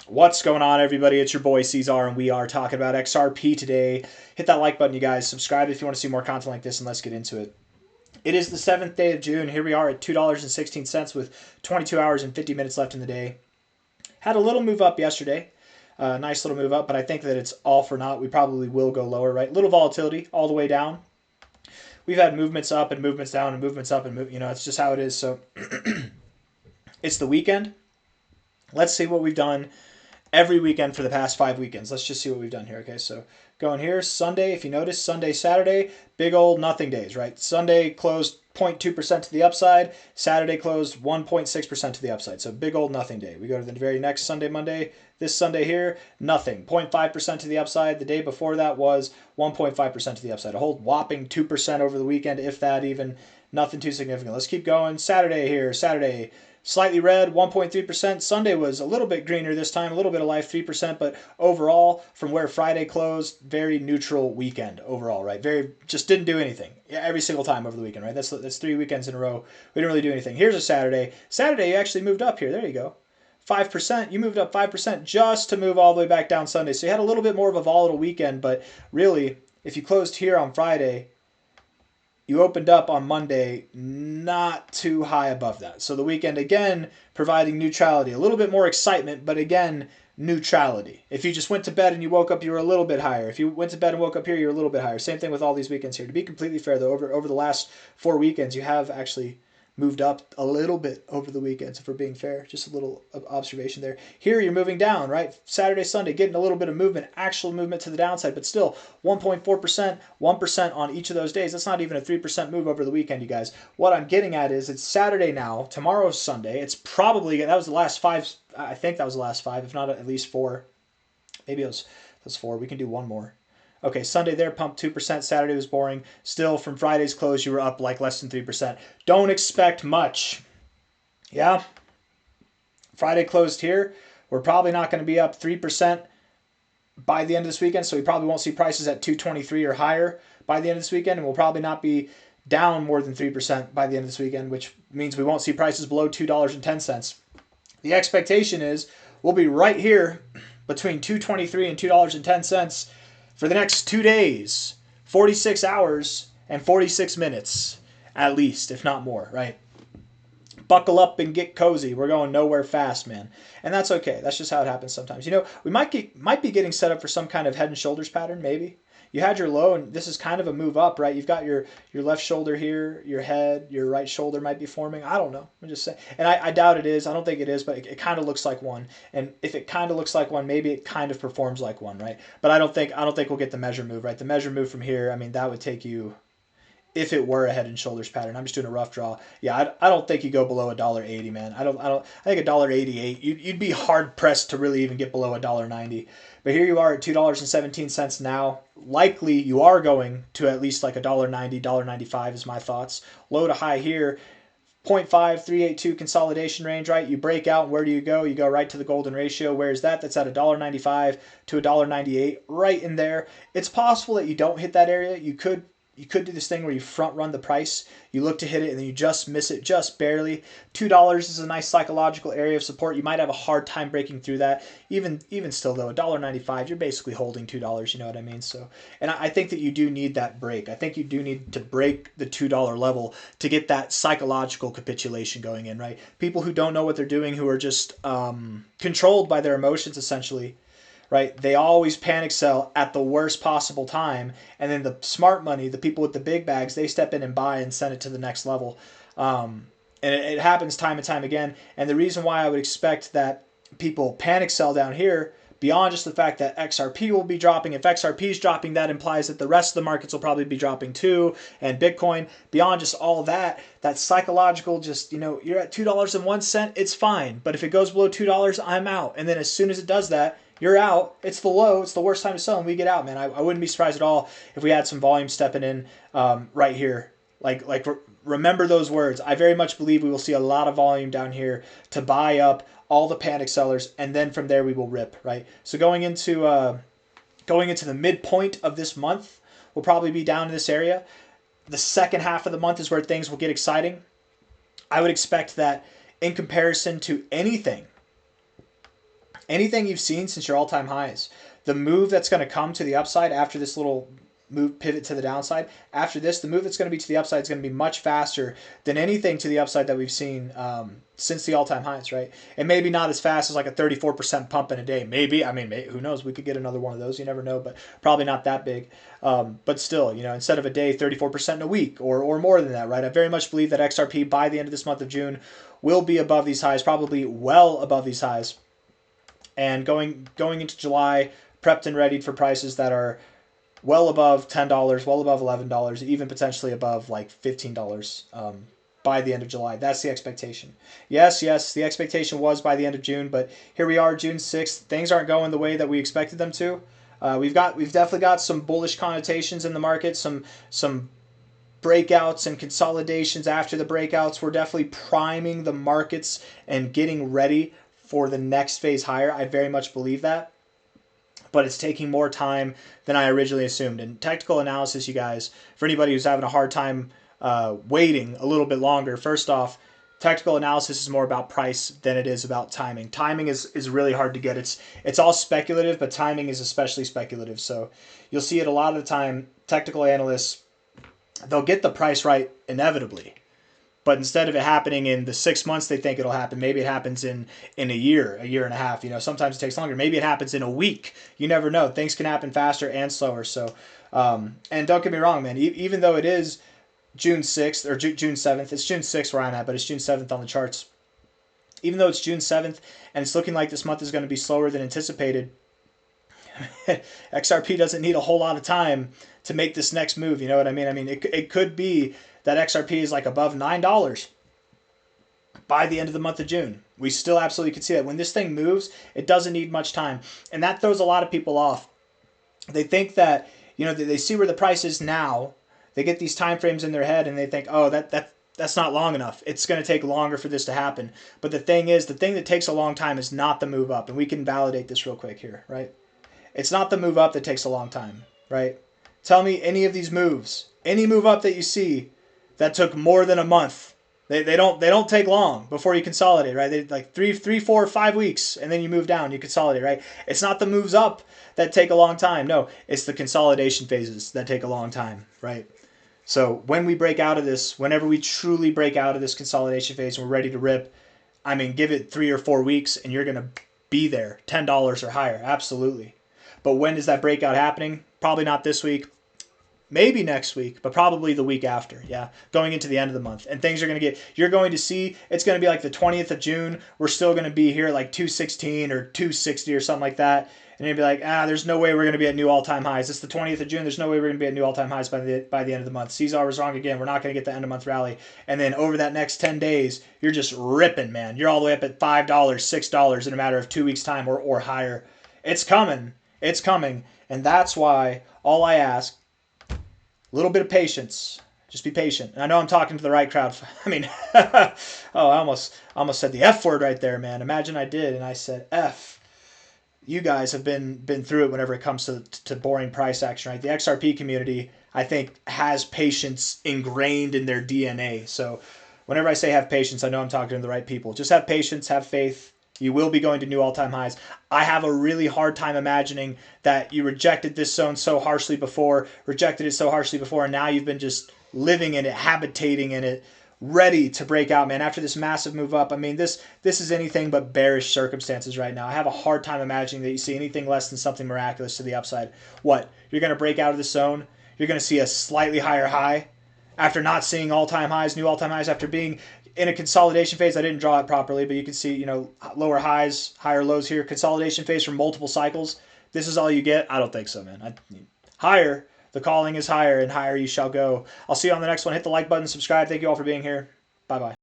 What's going on, everybody? It's your boy C-Zar, and we are talking about XRP today. Hit that like button, you guys. Subscribe if you want to see more content like this, and let's get into it. It is the 7th day of June. Here we are at $2.16 with 22 hours and 50 minutes left in the day. Had a little move up yesterday. Nice little move up, but I think that it's all for naught. We probably will go lower, right? Little volatility all the way down. We've had movements up and movements down and movements up and it's just how it is. So it's the weekend. Let's see what we've done every weekend for the past 5 weekends. Let's just see what we've done here. Okay, so going here, Sunday, if you notice, Sunday, Saturday, big old nothing days, right? Sunday closed 0.2% to the upside. Saturday closed 1.6% to the upside. So big old nothing day. We go to the very next Sunday, Monday. This Sunday here, nothing. 0.5% to the upside. The day before that was 1.5% to the upside. A whole whopping 2% over the weekend, if that even. Nothing too significant. Let's keep going. Saturday here, Saturday. Slightly red, 1.3%. Sunday was a little bit greener this time, a little bit of life, 3%. But overall, from where Friday closed, very neutral weekend overall, right? Just didn't do anything every single time over the weekend, right? That's 3 weekends in a row. We didn't really do anything. Here's a Saturday. Saturday, you actually moved up here. There you go. 5%. You moved up 5% just to move all the way back down Sunday. So you had a little bit more of a volatile weekend. But really, if you closed here on Friday, you opened up on Monday not too high above that. So the weekend, again, providing neutrality. A little bit more excitement, but again, neutrality. If you just went to bed and you woke up, you were a little bit higher. If you went to bed and woke up here, you're a little bit higher. Same thing with all these weekends here. To be completely fair, though, over the last 4 weekends, you have actually moved up a little bit over the weekends, if we're being fair. Just a little observation there. Here you're moving down, right? Saturday, Sunday, getting a little bit of movement, actual movement to the downside, but still 1.4%, 1% on each of those days. That's not even a 3% move over the weekend, you guys. What I'm getting at is it's Saturday now. Tomorrow's Sunday. It's probably, that was the last 5. I think that was the last 5, if not at least 4. Maybe it was 4. We can do one more. Okay, Sunday there, pumped 2%. Saturday was boring. Still, from Friday's close, you were up like less than 3%. Don't expect much. Yeah? Friday closed here. We're probably not going to be up 3% by the end of this weekend, so we probably won't see prices at 223 or higher by the end of this weekend, and we'll probably not be down more than 3% by the end of this weekend, which means we won't see prices below $2.10. The expectation is we'll be right here between $2.23 and $2.10 for the next 2 days, 46 hours and 46 minutes, at least, if not more, right? Buckle up and get cozy. We're going nowhere fast, man. And that's okay. That's just how it happens sometimes. We might be getting set up for some kind of head and shoulders pattern, maybe. You had your low, and this is kind of a move up, right? You've got your left shoulder here, your head, your right shoulder might be forming. I don't know. I'm just saying. And I doubt it is. I don't think it is, but it kind of looks like one. And if it kind of looks like one, maybe it kind of performs like one, right? But I don't think we'll get the measure move, right? The measure move from here, I mean, that would take you, if it were a head and shoulders pattern. I'm just doing a rough draw. Yeah, I don't think you go below $1.80, man. I think $1.88. You'd be hard pressed to really even get below $1.90. But here you are at $2.17 now. Likely you are going to at least like $1.90, $1.95 is my thoughts. Low to high here, 0.5382 consolidation range, right? You break out, and where do you go? You go right to the golden ratio. Where is that? That's at $1.95 to $1.98, right in there. It's possible that you don't hit that area. You could do this thing where you front run the price. You look to hit it and then you just miss it just barely. $2 is a nice psychological area of support. You might have a hard time breaking through that. Even still though, $1.95, you're basically holding $2, you know what I mean? So, and I think that you do need that break. I think you do need to break the $2 level to get that psychological capitulation going in, right? People who don't know what they're doing, who are just controlled by their emotions essentially, right? They always panic sell at the worst possible time, and then the smart money, the people with the big bags, they step in and buy and send it to the next level. And it happens time and time again. And the reason why I would expect that people panic sell down here, beyond just the fact that XRP will be dropping, if XRP is dropping, that implies that the rest of the markets will probably be dropping too, and Bitcoin. Beyond just all that psychological, just, you're at $2.01, it's fine. But if it goes below $2, I'm out. And then as soon as it does that, you're out. It's the low. It's the worst time to sell, and we get out, man. I wouldn't be surprised at all if we had some volume stepping in right here. Remember those words. I very much believe we will see a lot of volume down here to buy up all the panic sellers, and then from there we will rip, right? So going into the midpoint of this month, we'll probably be down in this area. The second half of the month is where things will get exciting. I would expect that in comparison to anything anything you've seen since your all-time highs, the move that's going to come to the upside after this little move pivot to the downside, after this, the move that's going to be to the upside is going to be much faster than anything to the upside that we've seen since the all-time highs, right? And maybe not as fast as like a 34% pump in a day. Maybe, I mean, who knows? We could get another one of those. You never know, but probably not that big. But still, you know, instead of a day, 34% in a week or more than that, right? I very much believe that XRP by the end of this month of June will be above these highs, probably well above these highs. And going into July, prepped and readied for prices that are well above $10, well above $11, even potentially above like $15 by the end of July. That's the expectation. Yes, the expectation was by the end of June, but here we are, June 6th. Things aren't going the way that we expected them to. We've definitely got some bullish connotations in the market, some breakouts and consolidations after the breakouts. We're definitely priming the markets and getting ready for the next phase higher. I very much believe that. But it's taking more time than I originally assumed. And technical analysis, you guys, for anybody who's having a hard time waiting a little bit longer, first off, technical analysis is more about price than it is about timing. Timing is really hard to get. It's all speculative, but timing is especially speculative. So you'll see it a lot of the time, technical analysts, they'll get the price right inevitably. But instead of it happening in the 6 months they think it'll happen, maybe it happens in a year and a half. You know, sometimes it takes longer. Maybe it happens in a week. You never know. Things can happen faster and slower. So, and don't get me wrong, man. Even though it is June 6th or June 7th, it's June 6th where I'm at, but it's June 7th on the charts. Even though it's June 7th and it's looking like this month is going to be slower than anticipated, XRP doesn't need a whole lot of time to make this next move. You know what I mean? I mean, it could be that XRP is like above $9 by the end of the month of June. We still absolutely could see that. When this thing moves, it doesn't need much time. And that throws a lot of people off. They think that, you know, they see where the price is now. They get these time frames in their head and they think, oh, that's not long enough. It's going to take longer for this to happen. But the thing is, the thing that takes a long time is not the move up. And we can validate this real quick here, right? It's not the move up that takes a long time, right? Tell me any of these moves, any move up that you see that took more than a month. They don't take long before you consolidate, right? They like 3, 4, 5 weeks, and then you move down, you consolidate, right? It's not the moves up that take a long time. No, it's the consolidation phases that take a long time, right? So when we break out of this, whenever we truly break out of this consolidation phase and we're ready to rip, I mean, give it 3 or 4 weeks and you're going to be there, $10 or higher, absolutely. But when is that breakout happening? Probably not this week. Maybe next week, but probably the week after, yeah, going into the end of the month. And things are going to get, you're going to see, it's going to be like the 20th of June. We're still going to be here at like 216 or 260 or something like that. And you'll be like, there's no way we're going to be at new all-time highs. It's the 20th of June. There's no way we're going to be at new all-time highs by the end of the month. C-Zar was wrong again. We're not going to get the end-of-month rally. And then over that next 10 days, you're just ripping, man. You're all the way up at $5, $6 in a matter of 2 weeks' time or higher. It's coming. It's coming. And that's why all I ask, a little bit of patience. Just be patient. And I know I'm talking to the right crowd. I mean, I almost said the F word right there, man. Imagine I did, and I said F. You guys have been through it whenever it comes to boring price action, right? The XRP community, I think, has patience ingrained in their DNA. So whenever I say have patience, I know I'm talking to the right people. Just have patience, have faith. You will be going to new all-time highs. I have a really hard time imagining that you rejected this zone so harshly before, and now you've been just living in it, habitating in it, ready to break out, man. After this massive move up, I mean, this is anything but bearish circumstances right now. I have a hard time imagining that you see anything less than something miraculous to the upside. What? You're going to break out of this zone? You're going to see a slightly higher high after not seeing all-time highs, new all-time highs, after being in a consolidation phase. I didn't draw it properly, but you can see, you know, lower highs, higher lows here. Consolidation phase for multiple cycles. This is all you get? I don't think so, man. Higher. The calling is higher, and higher you shall go. I'll see you on the next one. Hit the like button, subscribe. Thank you all for being here. Bye-bye.